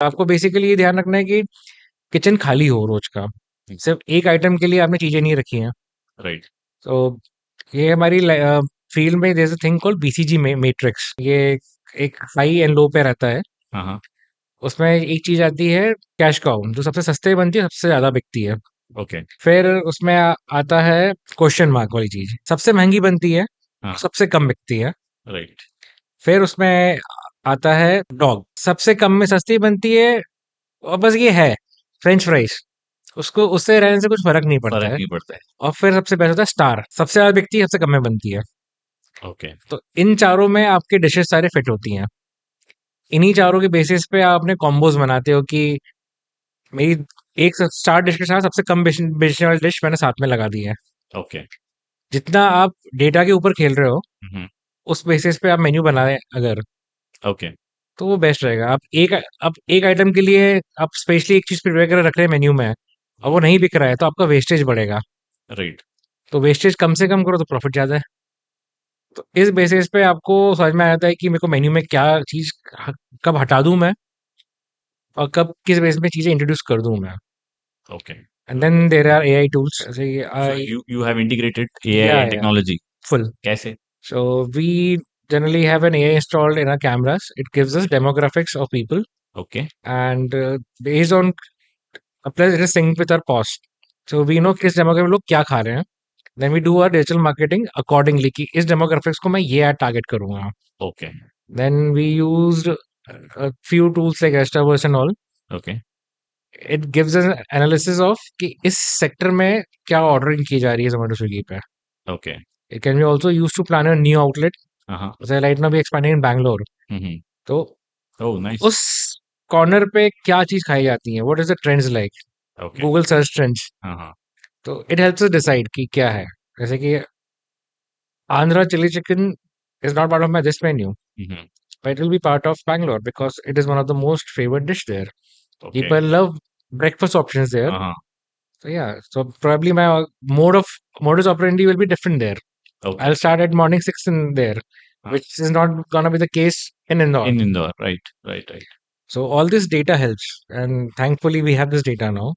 आपको बेसिकली ये ध्यान रखना है कि किचन खाली हो रोज का, सिर्फ एक आइटम के लिए आपने चीजें नहीं रखी हैं। राइट। तो ये हमारी फील्ड में there is a thing called BCG matrix. ये एक हाई एंड लो पे रहता है। हाँ हाँ। उसमें एक चीज आती है कैश काउ, जो सबसे सस्ते बनती है, सबसे ज्यादा बिकती है। ओके। फिर उसमें आता है क्वेश्चन मार्क वाली चीज, सबसे महंगी बनती है, हाँ। सबसे कम बिकती है। राइट। फिर उसमें आता है डॉग, सबसे कम में सस्ती बनती है, और बस ये है फ्रेंच फ्राइज, उसको उससे रहने से कुछ फर्क नहीं पड़ता फर्क है। नहीं पड़ता है। और फिर सबसे बेस्ट होता है स्टार, सबसे ज्यादा बिकती है, सबसे कम में बनती है। ओके। तो इन चारों में आपके डिशेस सारे फिट होती हैं। इन्हीं चारों के बेसिस पे आप अपने कॉम्बोज बनाते हो कि मेरी एक स्टार डिश के साथ सबसे कम बेचने वाली डिश मैंने साथ में लगा दी है। ओके। जितना आप डेटा के ऊपर खेल रहे हो, हम्म। उस बेसिस पे आप मेन्यू बनाए अगर, ओके। तो वो बेस्ट रहेगा। आप एक आइटम के लिए आप स्पेशली एक चीज प्रिपेयर कर रख रहे हैं मेन्यू में, और वो नहीं बिक रहा है, तो आपका वेस्टेज बढ़ेगा। राइट। तो वेस्टेज कम से कम करो तो प्रॉफिट ज्यादा है। तो इस बेसिस पे आपको समझ में आता है कि मेरे को मेन्यू में क्या चीज कब हटा दूं मैं, और कब किस बेस में चीजें इंट्रोड्यूस कर दूं मैं। Okay. And then there are AI tools, जैसे so I, you have integrated AI या एंड टेक्नोलॉजी? फुल। कैसे? So we generally have an AI installed in our cameras. It gives us demographics of people, okay. and based on plus it is synced with our cost. So we know किस demographic में लोग क्या खा रहे हैं. Then we do our digital marketing accordingly कि इस demographics को मैं ये ad target करूंगा. Okay. Then we used a few tools like Astaverse and all. Okay. It gives us an analysis of कि इस sector में क्या ordering की जा रही है Zomato Swiggy पे. Okay. It can be also used to plan a new outlet. हाँ। So right now we expanding in Bangalore. हम्म। तो ओह नाइस। उस कॉर्नर पे क्या चीज खाई जाती है, what is the trends like, okay. Google search trends. हाँ हाँ। तो इट हेल्प्स अस डिसाइड कि क्या है। जैसे कि Andhra chilli chicken is not part of my this menu, hmm. but it will be part of Bangalore because it is one of the most favored dish there. Okay. People love breakfast options there. हाँ हाँ। So yeah, so probably my mode of modus operandi will be different there. Okay. I'll start at morning 6 in there, हाँ। which is not gonna be the case in Indore. In Indore, right right right. So all this data helps, and thankfully we have this data now.